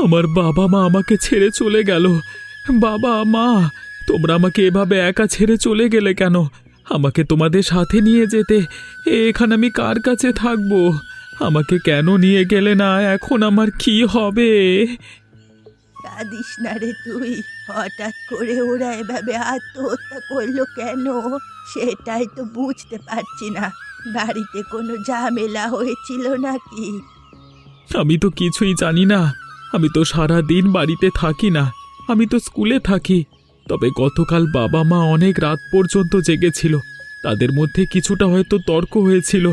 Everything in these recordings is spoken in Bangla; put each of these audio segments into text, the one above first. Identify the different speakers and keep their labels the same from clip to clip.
Speaker 1: আমার বাবা মা আমাকে ছেড়ে চলে গেল। বাবা মা, তোমরা আমাকে এভাবে একা ছেড়ে চলে গেলে কেন? আমাকে তোমাদের সাথে নিয়ে যেতে। এখানে আমি কার কাছে থাকবো? আমাকে কেন নিয়ে গেলে না? এখন আমার কি হবে?
Speaker 2: কাঁদিস না রে তুই। হঠাৎ করে ওরা এভাবে আত্মহত্যা করলো কেন সেটাই তো বুঝতে পারছি না। বাড়িতে কোনো ঝামেলা হয়েছিল নাকি?
Speaker 1: আমি তো কিছুই জানি না। আমি তো সারা দিন বাড়িতে থাকি না, আমি তো স্কুলে থাকি। তবে গতকাল বাবা মা অনেক রাত পর্যন্ত জেগেছিল। তাদের মধ্যে কিছুটা হয়তো তর্ক হয়েছিল।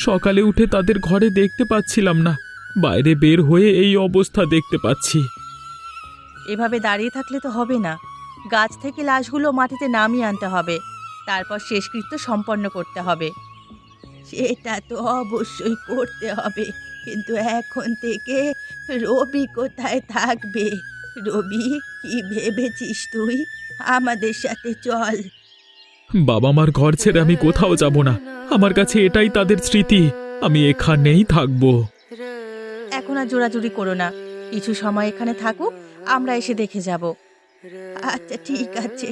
Speaker 1: সকালে উঠে তাদের ঘরে দেখতে পাচ্ছিলাম না। বাইরে বের হয়ে এই অবস্থা দেখতে পাচ্ছি।
Speaker 2: এভাবে দাঁড়িয়ে থাকলে তো হবে না। গাছ থেকে লাশগুলো মাটিতে নামিয়ে আনতে হবে, তারপর শেষকৃত্য সম্পন্ন করতে হবে। সেটা তো অবশ্যই করতে হবে, কিন্তু এখন থেকে রবি কোথায় থাকবে? রবি, কি ভেবেছিস তুই? আমাদের সাথে চল।
Speaker 1: বাবা মার ঘর ছেড়ে আমি কোথাও যাব না। আমার কাছে এটাই তাদের স্মৃতি। আমি এখানেই থাকবো।
Speaker 2: এখন আর জোরাজুরি করো না, কিছু সময় এখানে থাকুক, আমরা এসে দেখে যাব। আচ্ছা ঠিক আছে,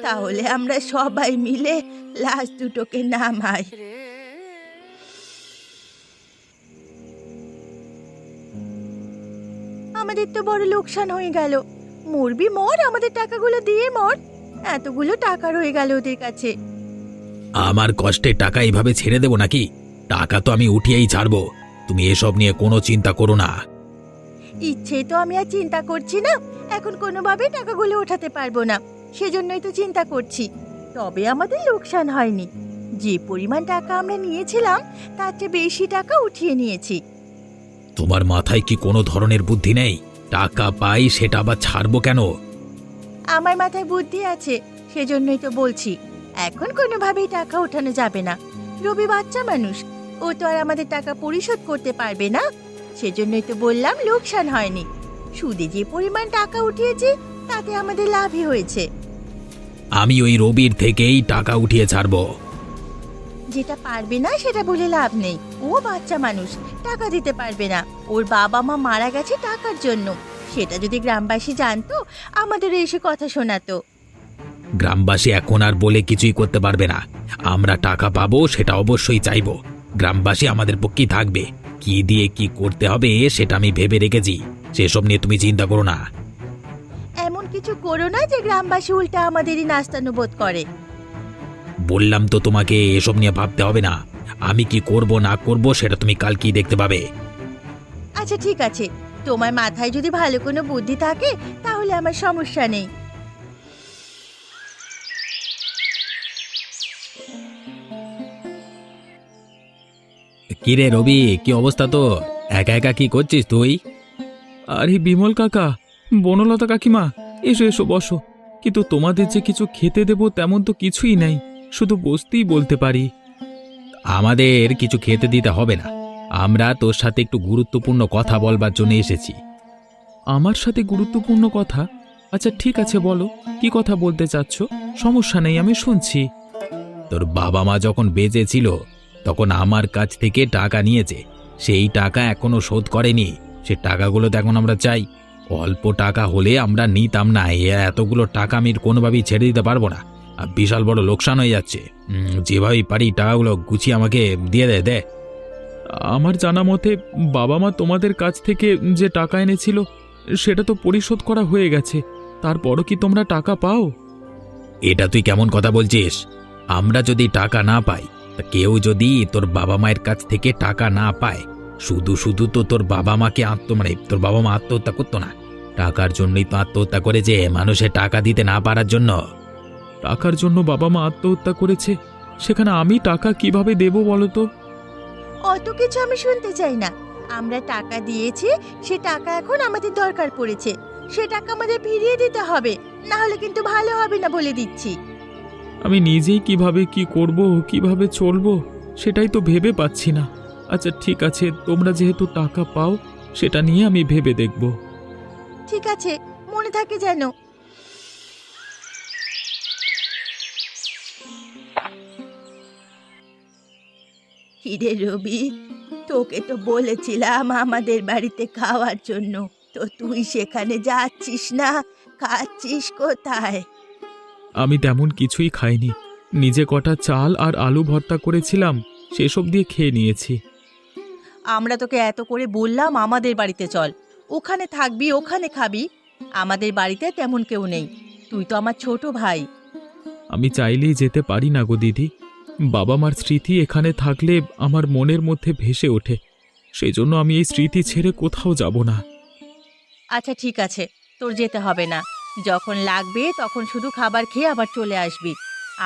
Speaker 2: তাহলে আমরা সবাই মিলে লাশ দুটোকে নামাই। আমাদের তো বড় লোকসান হয়ে গেল। মরবি মর, আমাদের টাকাগুলো দিয়ে মর। এতগুলো টাকা রয়ে গেল ওদের কাছে।
Speaker 3: আমার কষ্টের টাকা এইভাবে ছেড়ে দেব নাকি? টাকা তো আমি উঠিয়েই ছাড়বো। তুমি এসব নিয়ে কোনো চিন্তা করো না।
Speaker 2: ইচ্ছে তো আমি আর চিন্তা করছি না, এখন কোনোভাবে টাকাগুলো ওঠাতে পারবো না, সেজন্যই তো চিন্তা করছি। তবে আমাদের লোকসান হয়নি। যে পরিমাণ টাকা আমরা নিয়েছিলাম তার চেয়ে বেশি টাকা উঠিয়ে নিয়েছি।
Speaker 3: তোমার মাথায় কি কোনো ধরনের বুদ্ধি নেই? টাকা পাই সেটা আবার ছাড়বো কেন?
Speaker 2: আমার মাথায় বুদ্ধি আছে, সেজন্যই তো বলছি। এখন কোনোভাবেই টাকা ওঠানো যাবে না। রবি বাচ্চা মানুষ, ও তো আর আমাদের টাকা পরিশোধ করতে পারবে না। সেজন্যই তো বললাম লোকসান হয়নি। সুদে যে পরিমাণ টাকা উঠিয়েছি তাতে আমাদের লাভই হয়েছে।
Speaker 3: আমি ওই রবির থেকেই টাকা উঠিয়ে ছাড়বো।
Speaker 2: যেটা পারবে না সেটা বলে লাভ নেই। ও বাচ্চা মানুষ, টাকা দিতে পারবে না। ওর বাবা মা মারা গেছে টাকার জন্য। সেটা যদি গ্রামবাসী জানতো, আমাদের এসে কথা শোনাতো।
Speaker 3: গ্রামবাসী এখন আর বলে কিছুই করতে পারবে না। আমরা টাকা পাবো সেটা অবশ্যই চাইবো। গ্রামবাসী আমাদের পক্ষেই থাকবে। কি দিয়ে কি করতে হবে সেটা আমি ভেবে রেখেছি। সেসব নিয়ে তুমি চিন্তা করো না।
Speaker 2: এমন কিছু করো না যে গ্রামবাসী উল্টা আমাদেরই নাস্তানুবোধ করে।
Speaker 3: বললাম তো তোমাকে এসব নিয়ে ভাবতে হবে না। আমি কি করব না করব সেটা তুমি কালকেই দেখতে পাবে।
Speaker 2: আচ্ছা ঠিক আছে, তোমার মাথায় যদি ভালো কোনো বুদ্ধি থাকে তাহলে আমার সমস্যা নেই।
Speaker 3: কিরে রবি, কি অবস্থা তো? একা একা কি করছিস তুই?
Speaker 1: আরে বিমল কাকা, বনলতা কাকিমা, এসো এসো বসো। কিন্তু তোমাদের যে কিছু খেতে দেব তেমন তো কিছুই নাই, শুধু বসতেই বলতে পারি।
Speaker 3: আমাদের কিছু খেতে দিতে হবে না। আমরা তোর সাথে একটু গুরুত্বপূর্ণ কথা বলবার জন্য এসেছি।
Speaker 1: আমার সাথে গুরুত্বপূর্ণ কথা? আচ্ছা ঠিক আছে, বলো কি কথা বলতে চাচ্ছ। সমস্যা নেই, আমি শুনছি।
Speaker 3: তোর বাবা মা যখন বেঁচে ছিল তখন আমার কাছ থেকে টাকা নিয়েছে। সেই টাকা এখনো শোধ করেনি। সে টাকাগুলো তো এখন আমরা চাই। অল্প টাকা হলে আমরা নিতাম না। এতগুলো টাকা আমি কোনোভাবেই ছেড়ে দিতে পারবো না। আর বিশাল বড় লোকসান হয়ে যাচ্ছে। যেভাবেই পারি টাকাগুলো গুছিয়ে আমাকে দিয়ে দে।
Speaker 1: আমার জানা মতে বাবা মা তোমাদের কাছ থেকে যে টাকা এনেছিল সেটা তো পরিশোধ করা হয়ে গেছে। তারপরও কি তোমরা টাকা পাও?
Speaker 3: এটা তুই কেমন কথা বলছিস? আমরা যদি টাকা না পাই, তা কেউ যদি তোর বাবা মায়ের কাছ থেকে টাকা না পায়, শুধু শুধু তো তোর বাবা মাকে তোর বাবা মা আত্মহত্যা করতো না। টাকার জন্যই তো আত্মহত্যা করেছে, মানুষের টাকা দিতে না পারার জন্য।
Speaker 1: টাকার জন্য বাবা মা আত্মহত্যা করেছে, সেখানে আমি টাকা কিভাবে দেব বলো তো?
Speaker 2: অত কিছু আমি শুনতে চাই না। আমরা টাকা দিয়েছি, সে টাকা এখন আমাদের দরকার পড়েছে। সে টাকা আমাদের ফিরিয়ে দিতে হবে, না হলে কিন্তু ভালো হবে না বলে দিচ্ছি।
Speaker 1: আমি নিজেই কিভাবে কি করব, কিভাবে চলবো সেটাই তো ভেবে পাচ্ছি না। আচ্ছা ঠিক আছে, তোমরা যেহেতু টাকা পাও সেটা নিয়ে আমি ভেবে দেখব।
Speaker 2: ঠিক আছে, মনে থাকে যেন। কিরে রবি, তোকে তো বলেছিলাম আমাদের বাড়িতে খাওয়ার জন্য। তো তুই সেখানে যাচ্ছিস না, খাচ্ছিস কোথায়?
Speaker 1: আমি তেমন কিছুই খাইনি, নিজে কটা চাল আর আলু ভর্তা করেছিলাম, সেসব দিয়ে খেয়ে নিয়েছি।
Speaker 2: আমরা তোকে এত করে বললাম আমাদের বাড়িতে চল, ওখানে থাকবি, ওখানে খাবি। আমাদের বাড়িতে তেমন কেউ নেই, তুই তো আমার ছোট ভাই।
Speaker 1: আমি চাইলেই যেতে পারি না গো দিদি। বাবা মার স্মৃতি এখানে থাকলে আমার মনের মধ্যে ভেসে ওঠে, সেই জন্য আমি এই স্মৃতি ছেড়ে কোথাও যাব না।
Speaker 2: আচ্ছা ঠিক আছে, তোর যেতে হবে না। যখন লাগবে তখন শুধু খাবার খেয়ে আবার চলে আসবি।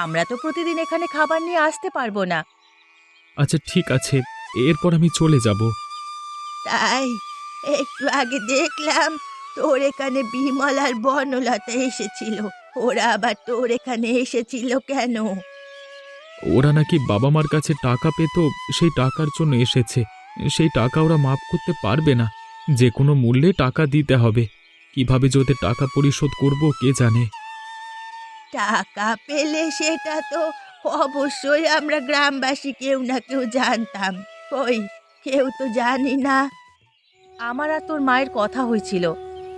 Speaker 2: আমরা তো প্রতিদিন এখানে খাবার নিয়ে আসতে পারবো না।
Speaker 1: আচ্ছা ঠিক আছে, এরপর আমি চলে যাব।
Speaker 2: তাই একটু আগে দেখলাম তোর এখানে বিমল আর বনলতা এসেছিল, ওরা আবার তোর এখানে এসেছিল কেন?
Speaker 1: ওরা নাকি বাবা মার কাছে টাকা পেত, সেই টাকার জন্য এসেছে। সেই টাকা ওরা মাপ করতে পারবে না, যে কোনো মূল্যে টাকা দিতে হবে। কিভাবে যে ওদের টাকা পরিশোধ করব কে জানে।
Speaker 2: টাকা পেলে সেটা তো অবশ্যই আমরা গ্রামবাসী কেউ না কেউ জানতাম, কই কেউ তো জানি না। আমার আর তোর মায়ের কথা হয়েছিল,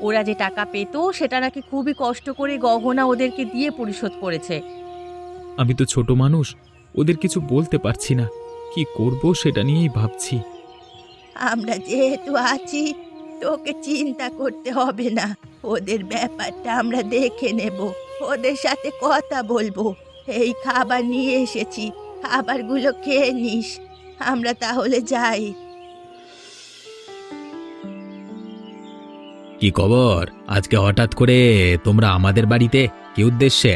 Speaker 2: ওরা যে টাকা পেত সেটা নাকি খুবই কষ্ট করে গহনা ওদেরকে দিয়ে পরিশোধ করেছে।
Speaker 1: আমি তো ছোট মানুষ, ওদের কিছু বলতে পারছি না, কি করব সেটা নিয়েই ভাবছি।
Speaker 2: আমরা যেহেতু আছি, তোকে চিন্তা করতে হবে না, ওদের ব্যাপারটা আমরা দেখে নেব, ওদের সাথে কথা বলবো। এই খাবার নিয়ে এসেছি, খাবারগুলো খেয়ে নিস। আমরা তাহলে যাই।
Speaker 3: কি খবর আজকে হঠাৎ করে তোমরা আমাদের বাড়িতে? কি উদ্দেশ্যে?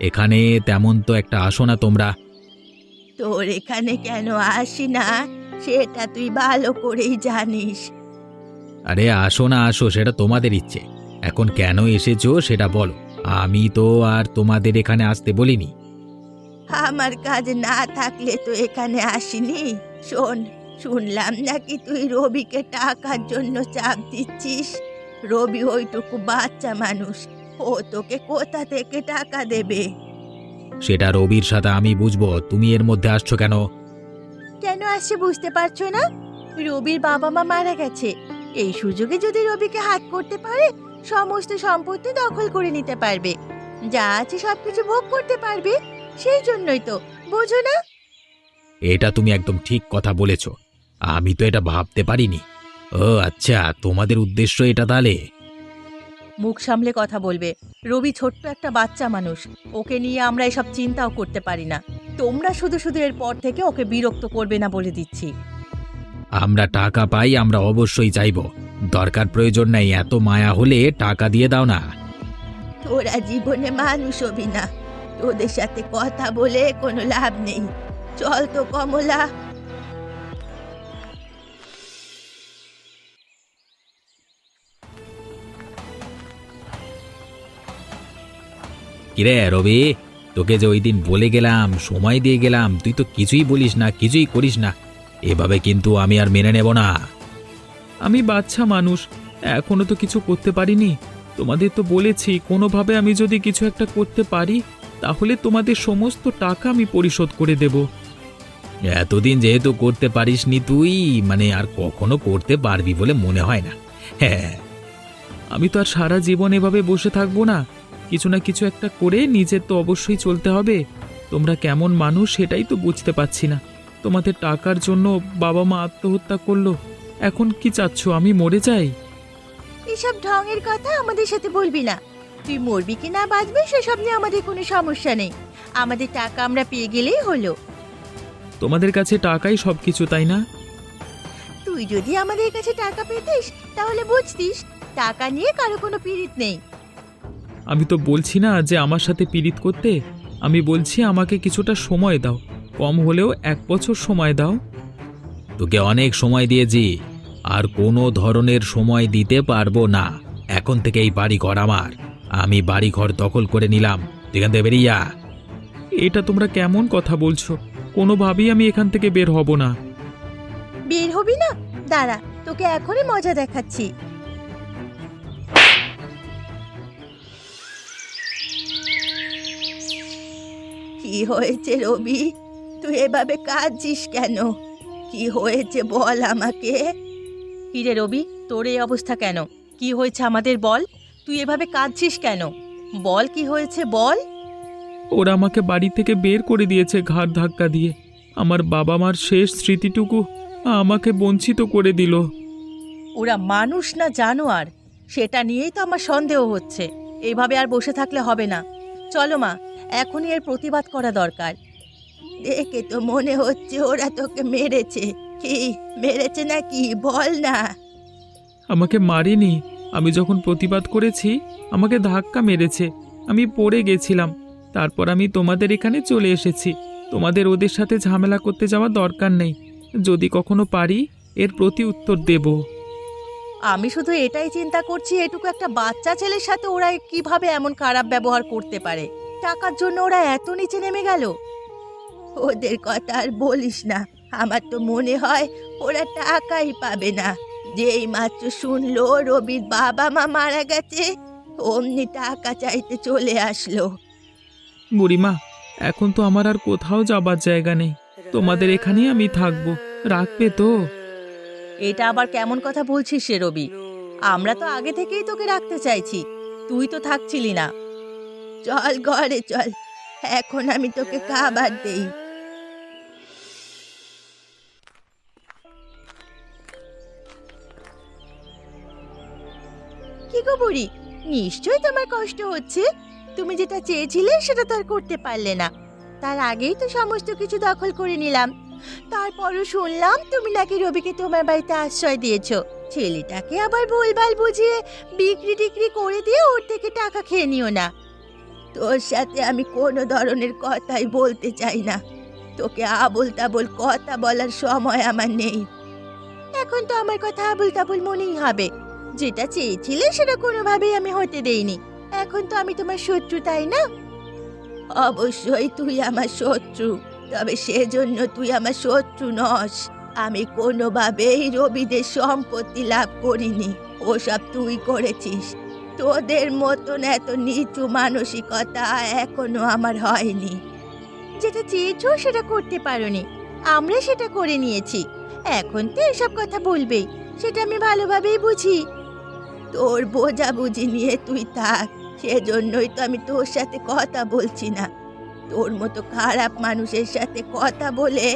Speaker 3: এখানে তেমন তো একটা আসো না তোমরা।
Speaker 2: তোর এখানে কেন আসি না সেটা তুই ভালো করেই জানিস।
Speaker 3: আরে আসো না আসো, সেটা তোমাদের ইচ্ছে। এখন কেন এসেছো সেটা বলো, আমি তো আর তোমাদের এখানে আসতে বলিনি।
Speaker 2: আমার কাজ না থাকলে তো এখানে আসিনি। শোন, শুনলাম নাকি তুই রবিকে টাকার জন্য চাপ দিচ্ছিস। রবি ওইটুকু বাচ্চা মানুষ, ও তোকে কোথা থেকে টাকা দেবে?
Speaker 3: সেটা রবির সাথে আমি বুঝবো, তুমি এর মধ্যে আসছো কেন?
Speaker 2: কেন আসছে বুঝতে পারছো না? রবির বাবা মা মারা গেছে, এই সুযোগে যদি রবিকে হাত করতে পারে সমস্ত সম্পত্তি দখল করে নিতে পারবে, যা আছে সবকিছু ভোগ করতে পারবে। সেই জন্যই তো, বোঝো না?
Speaker 3: এটা তুমি একদম ঠিক কথা বলেছ, আমি তো এটা ভাবতে পারিনি। ও আচ্ছা, তোমাদের উদ্দেশ্য এটা তাহলে।
Speaker 2: মুখ সামলে কথা বলবে। রবি ছোট্ট একটা বাচ্চা মানুষ, ওকে নিয়ে আমরা এসব চিন্তাও করতে পারি না। তোমরা শুধু শুধু এর পর থেকে ওকে বিরক্ত করবে না বলে দিচ্ছি।
Speaker 3: আমরা টাকা পাই, আমরা অবশ্যই চাইব। দরকার প্রয়োজন নাই, এত মায়া হলে টাকা দিয়ে দাও না।
Speaker 2: তোরা জীবনে মানুষ হবি না, তোদের সাথে কথা বলে কোনো লাভ নেই। চল তো কমলা।
Speaker 3: কিরে রবি, তোকে যে ওই দিন বলে গেলাম, সময় দিয়ে গেলাম, তুই তো কিছুই বলিস না, কিছুই করিস না। এভাবে কিন্তু আমি আর মেনে নেব না।
Speaker 1: আমি বাচ্চা মানুষ, এখনো তো কিছু করতে পারিনি। তোমাদের তো বলেছি কোনোভাবে আমি যদি কিছু একটা করতে পারি তাহলে তোমাদের সমস্ত টাকা আমি পরিশোধ করে দেব।
Speaker 3: এতদিন যেহেতু করতে পারিসনি তুই, মানে আর কখনো করতে পারবি বলে মনে হয় না। হ্যাঁ,
Speaker 1: আমি তো আর সারা জীবন এভাবে বসে থাকবো না, কিছু না কিছু একটা করে নিজের তো অবশ্যই চলতে হবে। তোমরা কেমন মানুষ সেটাই তো বুঝতে পারছি না। তোমাদের টাকার জন্য বাবা মা আত্মহত্যা করলো, এখন কি চাচ্ছ আমি মরে যাই?
Speaker 2: এসব ঢঙের কথা আমাদের সাথে বলবি না। তুই মরবি কি না বাঁচবি সেসব নিয়ে আমাদের কোনো সমস্যা নেই, আমাদের টাকা আমরা পেয়ে গেলেই হলো।
Speaker 1: তোমাদের কাছে টাকাই সবকিছু, তাই না?
Speaker 2: তুই যদি আমাদের কাছে টাকা পেতিস তাহলে বুঝতিস টাকা নিয়ে কারো কোনো পীড়িত নেই।
Speaker 1: আমি তো বলছি না যে আমার সাথে পীড়িত করতে, আমি বলছি আমাকে কিছুটা সময় দাও, কম হলেও 1 বছর সময় দাও।
Speaker 3: তোকে অনেক সময় দিয়েছি, আর কোনো ধরনের সময় দিতে পারবো না। এখন থেকে এই বাড়িঘর আমার, আমি বাড়িঘর দখল করে নিলাম, এখান থেকে বেরিয়ে যা।
Speaker 1: এটা তোমরা কেমন কথা বলছো? কোনোভাবেই আমি এখান থেকে বের হব না।
Speaker 2: বের হবি না? দাঁড়া, তোকে এখনই মজা দেখাচ্ছি। কি হয়েছে রবি, তুই এভাবে কাঁদছিস কেন? কি হয়েছে বল আমাকে। কিরে রবি, তোর এই অবস্থা কেন? কি হয়েছে আমাদের বল? তুই এভাবে কাঁদছিস কেন? বল কি হয়েছে বল।
Speaker 1: ওরা আমাকে বাড়ি থেকে বের করে দিয়েছে ঘাড় ধাক্কা দিয়ে। আমার বাবা মার শেষ স্মৃতিটুকু আমাকে বঞ্চিত করে দিল।
Speaker 2: ওরা মানুষ না জানোয়ার, সেটা নিয়েই তো আমার সন্দেহ হচ্ছে। এইভাবে আর বসে থাকলে হবে না। চলো মা, এখনই এর প্রতিবাদ করা দরকার। দেখে তো মনে হচ্ছে ওরা তোকে মেরেছে। কি মেরেছে নাকি বল না।
Speaker 1: আমাকে মারেনি। আমি যখন প্রতিবাদ করেছি আমাকে ধাক্কা মেরেছে। আমি পড়ে গেছিলাম। তারপর আমি তোমাদের এখানে চলে এসেছি। তোমাদের ওদের সাথে ঝামেলা করতে যাওয়ার দরকার নেই। যদি কখনো পারি এর প্রতি উত্তর দেব।
Speaker 2: আমি শুধু এটাই চিন্তা করছি, এটুকু একটা বাচ্চা ছেলের সাথে ওরা কিভাবে এমন খারাপ ব্যবহার করতে পারে। টাকার জন্য ওরা এত নিচে নেমে গেল। ওদের কথা আর বলিস না। আমার তো মনে হয় ওরা টাকাই পাবে না। যেই মাত্র শুনলো রবির বাবা মা মারা গেছে, অমনি টাকা চাইতে চলে আসলো।
Speaker 1: বুড়িমা, এখন তো আমার আর কোথাও যাবার জায়গা নেই। তোমাদের এখানেই আমি থাকবো। রাখবে তো?
Speaker 2: এটা আবার কেমন কথা বলছিস রে রবি? আমরা তো আগে থেকেই তোকে রাখতে চাইছি, তুই তো থাকছিলি না। চল ঘরে চল, এখন আমি তোকে খাবার দেই। কি গো বুড়ি, নিশ্চয়ই তোমার কষ্ট হচ্ছে। তুমি যেটা চেয়েছিলে সেটা তো আর করতে পারলে না। তার আগেই তো সমস্ত কিছু দখল করে নিলাম। তারপরও শুনলাম তুমি নাকি রবিকে তোমার বাড়িতে আশ্রয় দিয়েছো। ছেলেটাকে আবার ভুলভাল বুঝিয়ে বিক্রি টিক্রি করে দিয়ে ওর থেকে টাকা খেয়ে নিও না। তোর সাথে আমি কোনো ধরনের কথাই বলতে চাই না। তোকে আবল তাবল কথা বলার সময় আমার নেই। এখন তো আমার কথা আবল তাবল মনেই হবে। যেটা চেয়েছিলে সেটা কোনোভাবেই আমি হতে দেইনি। এখন তো আমি তোমার শত্রু, তাই না? অবশ্যই তুই আমার শত্রু, তবে সেজন্য তুই আমার শত্রু নস। আমি কোনোভাবেই রবিদের সম্পত্তি লাভ করিনি, ওসব তুই করেছিস। তোদের মতন এত নিচু মানসিকতা এখনো আমার হয়নি। যেটা চেয়েছো সেটা করতে পারোনি, আমরা সেটা করে নিয়েছি। এখন তো এসব কথা বলবেই, সেটা আমি ভালোভাবেই বুঝি। তোর বোঝাবুঝি নিয়ে তুই থাক, সেজন্যই তো আমি তোর সাথে কথা বলছি না। তোর মতো খারাপ মানুষের সাথে কথা বলে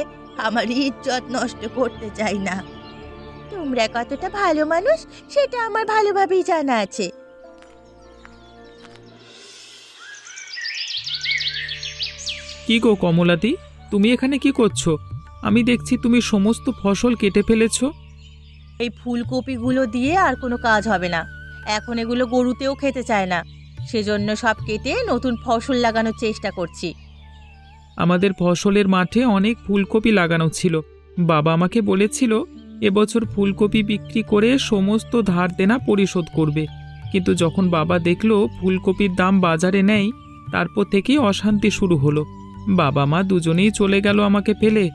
Speaker 2: আমার ইজ্জত নষ্ট করতে চাই না। তোমরা কতটা ভালো মানুষ সেটা আমার ভালোভাবেই জানা আছে।
Speaker 1: কি গো কমলাদি, তুমি এখানে কি করছো? আমি দেখছি তুমি সমস্ত ফসল কেটে ফেলেছো।
Speaker 2: এই ফুলকপিগুলো দিয়ে আর কোনো কাজ হবে না। এখন এগুলো গরুতেও খেতে চায় না, সেজন্য সব কেটে নতুন ফসল লাগানোর চেষ্টা করছি।
Speaker 1: আমাদের ফসলের মাঠে অনেক ফুলকপি লাগানো ছিল। বাবা আমাকে বলেছিল এবছর ফুলকপি বিক্রি করে সমস্ত ধার দেনা পরিশোধ করবে। কিন্তু যখন বাবা দেখলো ফুলকপির দাম বাজারে নেই, তারপর থেকেই অশান্তি শুরু হলো। বাবা মা দুজনেই চলে গেল আমাকে ফেলে।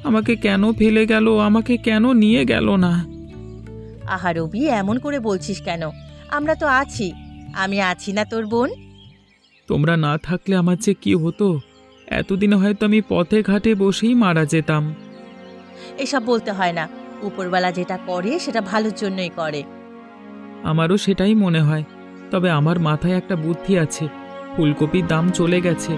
Speaker 1: আমাকে কেন ফেলে গেল, আমাকে কেন নিয়ে গেল না?
Speaker 2: আহা রবি, এমন করে বলছিস কেন? আমরা তো আছি। আমি আছি না তোর বোন?
Speaker 1: তোমরা না থাকলে আমার যে কি হতো! এতদিনে হয়তো আমি পথে ঘাটে বসেই মারা যেতাম।
Speaker 2: এসব বলতে হয় না। উপরওয়ালা যেটা করে সেটা ভালোর জন্যই করে।
Speaker 1: আমারও সেটাই মনে হয়। তবে আমার মাথায় একটা বুদ্ধি আছে। ফুলকপির দাম চলে গেছে।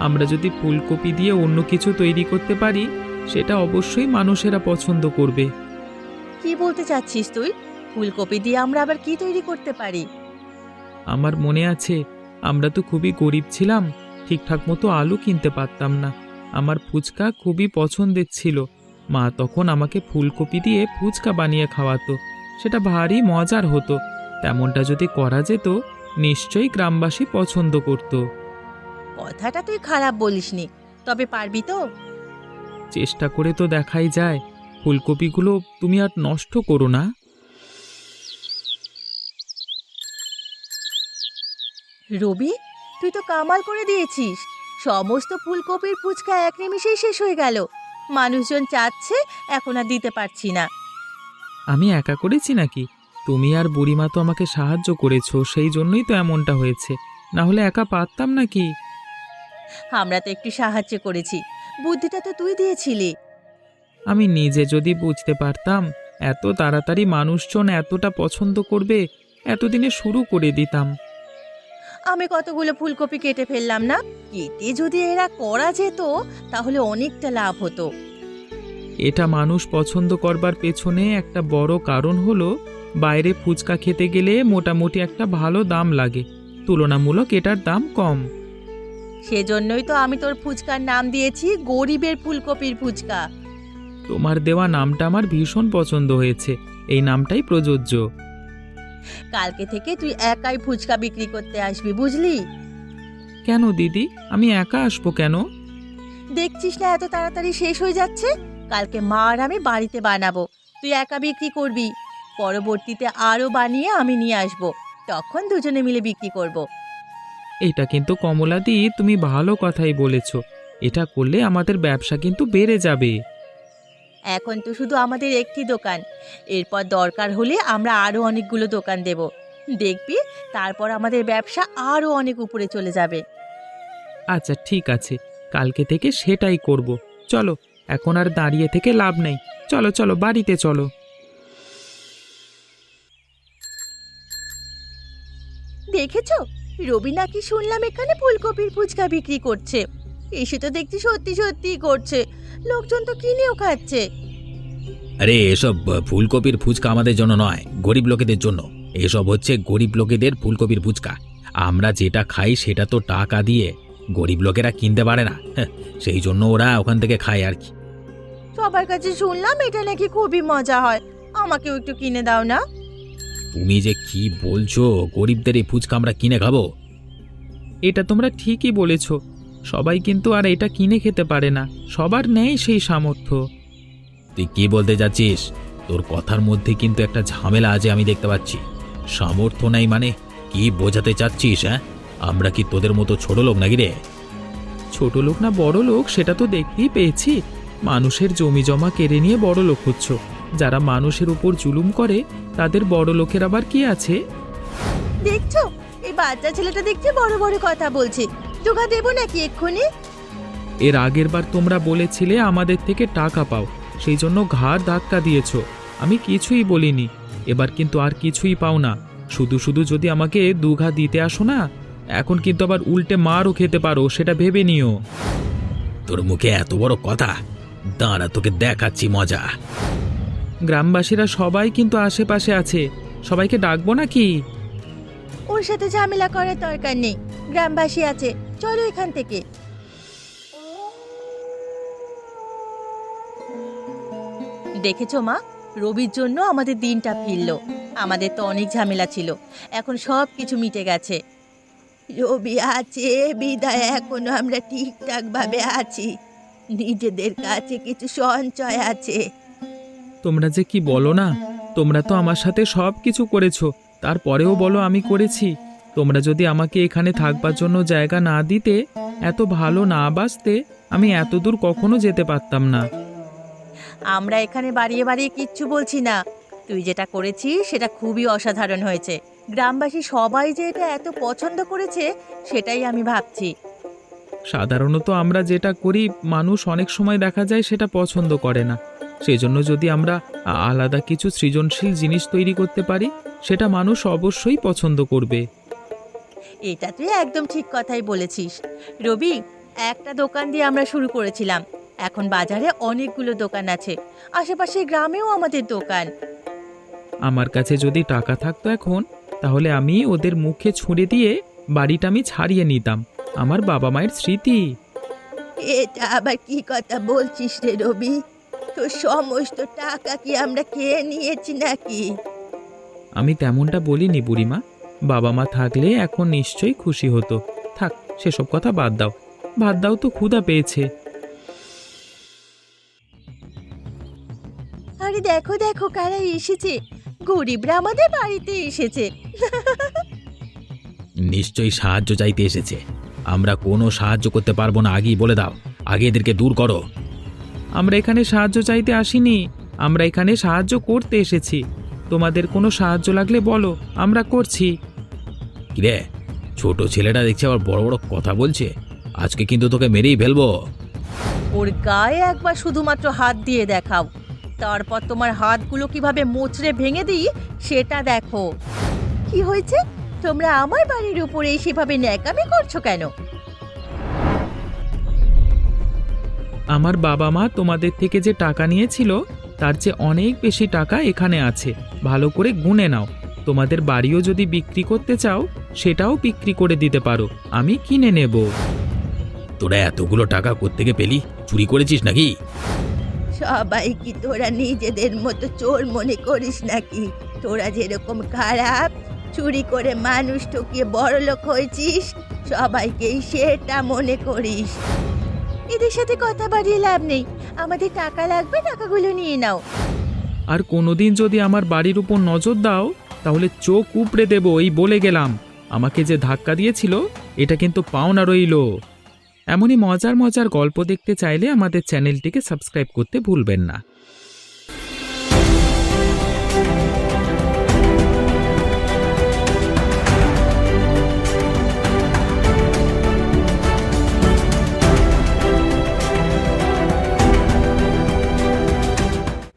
Speaker 1: আমরা যদি ফুলকপি দিয়ে অন্য কিছু তৈরি করতে পারি, সেটা অবশ্যই মানুষেরা পছন্দ করবে।
Speaker 2: কি বলতে চাচ্ছিস তুই? ফুলকপি দিয়ে আমরা আবার কি তৈরি করতে পারি?
Speaker 1: আমার মনে আছে, আমরা তো খুবই গরিব ছিলাম, ঠিকঠাক মতো আলু কিনতে পারতাম না। আমার ফুচকা খুবই পছন্দের ছিল। মা তখন আমাকে ফুলকপি দিয়ে ফুচকা বানিয়ে খাওয়াতো। সেটা ভারী মজার হতো। তেমনটা যদি করা যেত, নিশ্চয়ই গ্রামবাসী পছন্দ করত।
Speaker 2: কথাটা তুই খারাপ বলিসনি, তবে পারবি তো?
Speaker 1: চেষ্টা করে তো দেখাই যায়। ফুলকপিগুলো তুমি আর নষ্ট করো না।
Speaker 2: রবি, তুই তো কামাল করে দিয়েছিস। সমস্ত ফুলকপির ফুচকা এক নিমিষেই শেষ হয়ে গেল। মানুষজন চাচ্ছে, এখন আর দিতে পারছি না।
Speaker 1: আমি একা করেছি নাকি? তুমি আর বুড়িমা তো আমাকে সাহায্য করেছো, সেই জন্যই তো এমনটা হয়েছে। না হলে একা পারতাম নাকি?
Speaker 2: আমরা তো একটু সাহায্য করেছি, বুদ্ধিটা তো তুই দিয়েছিলি।
Speaker 1: আমি নিজে যদি বুঝতে পারতাম এত তাড়াতাড়ি মানুষজন এতটা পছন্দ করবে, এতদিনে শুরু করে দিতাম।
Speaker 2: আমি কতগুলো ফুলকপি কেটে ফেললাম না, কেটে যদি এরা করা যেত তাহলে অনেকটা লাভ হতো।
Speaker 1: এটা মানুষ পছন্দ করবার পেছনে একটা বড় কারণ হলো বাইরে ফুচকা খেতে গেলে মোটামুটি একটা ভালো দাম লাগে, তুলনামূলক এটার দাম কম।
Speaker 2: সেজন্যই তো আমি তোর ফুচকার নাম দিয়েছি গরিবের ফুলকপির ফুচকা।
Speaker 1: তোমার দেওয়া নামটা আমার ভীষণ পছন্দ হয়েছে, এই নামটাই প্রযোজ্য।
Speaker 2: কালকে থেকে তুই একাই ফুচকা বিক্রি করতে আসবি, বুঝলি?
Speaker 1: কেন দিদি, আমি একা আসবো কেন?
Speaker 2: দেখছিস না এত তাড়াতাড়ি শেষ হয়ে যাচ্ছে। কালকে মা আর আমি বাড়িতে বানাবো, তুই একা বিক্রি করবি। পরবর্তীতে আরও বানিয়ে আমি নিয়ে আসবো, তখন দুজনে মিলে বিক্রি করব।
Speaker 1: এটা কিন্তু কমলাদি তুমি ভালো কথাই বলেছ, এটা করলে আমাদের ব্যবসা কিন্তু বেড়ে যাবে।
Speaker 2: এখন তো শুধু আমাদের একটি দোকান, এরপর দরকার হলে আমরা আরও অনেকগুলো দোকান দেব, দেখবি তারপর আমাদের ব্যবসা আরও অনেক উপরে চলে যাবে।
Speaker 1: আচ্ছা ঠিক আছে, কালকে থেকে সেটাই করব। চলো, এখন আর দাঁড়িয়ে থেকে লাভ নেই, চলো চলো বাড়িতে চলো।
Speaker 2: দেখেছো, রবি নাকি শুনলাম এখানে ফুলকপির ফুচকা বিক্রি করছে। এসে তো দেখছি সত্যি সত্যিই করছে, লোকজন তো কিনেও খাচ্ছে।
Speaker 3: আরে এসব ফুলকপির ফুচকা আমাদের জন্য নয়, গরিব লোকেদের জন্য। এসব হচ্ছে গরিব লোকেদের ফুলকপির ফুচকা। আমরা যেটা খাই সেটা তো টাকা দিয়ে গরিব লোকেরা কিনতে পারে না, সেই জন্য ওরা ওখান থেকে খায় আর কি।
Speaker 2: সবার কাছে শুনলাম এটা নাকি খুবই মজা হয়, আমাকেও একটু কিনে দাও না।
Speaker 3: তুমি যে কি বলছো, গরিবদের এই ফুচকা আমরা কিনে খাবো?
Speaker 1: এটা তোমরা ঠিকই বলেছ, সবাই কিন্তু আর এটা কিনে খেতে পারে না, সবার নেই সেই সামর্থ্য।
Speaker 3: তুই কি বলতে যাচ্ছিস? তোর কথার মধ্যে কিন্তু একটা ঝামেলা আছে আমি দেখতে পাচ্ছি। সামর্থ্য নাই মানে কি বোঝাতে চাচ্ছিস? হ্যাঁ, আমরা কি তোদের মতো ছোট লোক নাকি রে?
Speaker 1: ছোট লোক না বড় লোক সেটা তো দেখতেই পেয়েছি, মানুষের জমি জমা কেড়ে নিয়ে বড় লোক হচ্ছ। যারা মানুষের উপর জুলুম করে তাদের বড় লোকের আবার কি আছে?
Speaker 2: দেখছো, এই বাচ্চা ছেলেটা দেখছি বড় বড় কথা বলছে, ধোকা দেবো নাকি এক্ষুনি?
Speaker 1: এর আগের বার তোমরা বলেছিলে আমাদের থেকে টাকা পাও, সেই জন্য ঘাড় ধাক্কা দিয়েছো, আমি কিছুই বলিনি। এবার কিন্তু আর কিছুই পাও না, শুধু শুধু যদি আমাকে দুঘা দিতে আসো না, এখন কিন্তু আবার উল্টে মারও খেতে পারো, সেটা ভেবে নিও।
Speaker 3: তোর মুখে এত বড় কথা, দাঁড়া তোকে দেখাচ্ছি মজা।
Speaker 1: গ্রামবাসীরা সবাই কিন্তু আশেপাশে আছে, সবাইকে ডাকবো নাকি?
Speaker 2: ওর সাথে ঝামেলা করার দরকার নেই, গ্রামবাসী আছে, চলো এখান থেকে। দেখেছো মা, রবির জন্য আমাদের দিনটা ফিরলো। আমাদের তো অনেক ঝামেলা ছিল, এখন সব কিছু মিটে গেছে। রবি আছে বিদায় এখনো আমরা ঠিকঠাক ভাবে আছি, নিজেদের কাছে কিছু সঞ্চয় আছে।
Speaker 1: তোমরা যে কি বলো না, তোমরা তো আমার সাথে সব কিছু করেছো, তারপরেও বলো আমি করেছি। তোমরা যদি আমাকে এখানে থাকবার জন্য জায়গা না দিতে, এত ভালো না বাসতে, আমি এত দূর কখনো যেতে পারতাম না।
Speaker 2: আমরা এখানে বাড়িয়ে বাড়িয়ে কিচ্ছু বলছি না, তুই যেটা করেছিস সেটা খুবই অসাধারণ হয়েছে। গ্রামবাসী সবাই যে এটা এত পছন্দ করেছে সেটাই আমি ভাবছি।
Speaker 1: সাধারণত আমরা যেটা করি মানুষ অনেক সময় দেখা যায় সেটা পছন্দ করে না, সেজন্য যদি আমরা আলাদা কিছু সৃজনশীল জিনিস তৈরি করতে পারি, সেটা মানুষ অবশ্যই পছন্দ করবে।
Speaker 2: এটা তুই একদম ঠিক কথাই বলেছিস। রবি, একটা দোকান দিয়ে আমরা শুরু করেছিলাম, এখন বাজারে অনেকগুলো দোকান আছে, আশেপাশে গ্রামেও আমাদের দোকান।
Speaker 1: আমার কাছে যদি টাকা থাকতো এখন, তাহলে আমি ওদের মুখে ছুঁড়ে দিয়ে বাড়িটা আমি ছাড়িয়ে নিতাম, আমার বাবা মায়ের স্মৃতি।
Speaker 2: এটা আবার কি কথা বলছিস রে রবি? তোর সমস্ত টাকা কি আমরা খেয়ে নিয়েছি নাকি?
Speaker 1: আমি তেমনটা বলিনি বুড়িমা, বাবা মা থাকলে এখন নিশ্চয়ই খুশি হতো। থাক, সেসব কথা বাদ দাও, ভাত দাও তো, ক্ষুধা পেয়েছে।
Speaker 2: আরে দেখো দেখো কারা এসেছে, গরিবরা আমাদের বাড়িতে এসেছে।
Speaker 3: নিশ্চয়ই সাহায্য চাইতে এসেছে। আমরা কোনো সাহায্য করতে পারবো না, আগেই বলে দাও, আগে এদেরকে দূর করো।
Speaker 1: আমরা এখানে সাহায্য চাইতে আসিনি, আমরা এখানে সাহায্য করতে এসেছি। তোমাদের কোনো সাহায্য লাগলে বলো, আমরা করছি।
Speaker 3: কিরে, ছোট ছেলেটা দেখছি আবার বড় বড় কথা বলছে, আজকে কিন্তু তোকে মেরেই ফেলবো।
Speaker 2: ওর গায়ে একবার শুধুমাত্র হাত দিয়ে দেখাও, তারপর তোমার হাতগুলো কিভাবে মোচড়ে ভেঙে দিই সেটা দেখো। কি হয়েছে? তোমরা আমার বাড়ির উপরে সেভাবে ন্যাকামি করছো কেন?
Speaker 1: আমার বাবা মা তোমাদের থেকে যে টাকা নিয়েছিল তার চেয়ে অনেক বেশি টাকা এখানে আছে। ভালো করে গুনে নাও। তোমাদের বাড়িও যদি বিক্রি করতে চাও সেটাও বিক্রি করে দিতে পারো, আমি কিনে নেব।
Speaker 3: তোরা এতগুলো টাকা কোত্থেকে পেলি? চুরি করেছিস নাকি?
Speaker 2: সবাই কি তোরা নিজেদের মতো চোর মনে করিস নাকি? তোরা যেরকম খারাপ, চুরি করে মানুষ ঠকিয়ে বড়লোক হয়েছিস, সবাইকেই সেটা মনে করিস। এদের সাথে কথা বাড়িয়ে লাভ নেই। আমাদের টাকা লাগবে, টাকাগুলো নিয়ে নাও।
Speaker 1: আর কোনোদিন যদি আমার বাড়ির উপর নজর দাও তাহলে চোখ উপড়ে দেব, এই বলে গেলাম। আমাকে যে ধাক্কা দিয়েছিল এটা কিন্তু পাওনা রইল। এমনই মজার মজার গল্প দেখতে চাইলে আমাদের চ্যানেলটিকে সাবস্ক্রাইব করতে ভুলবেন না।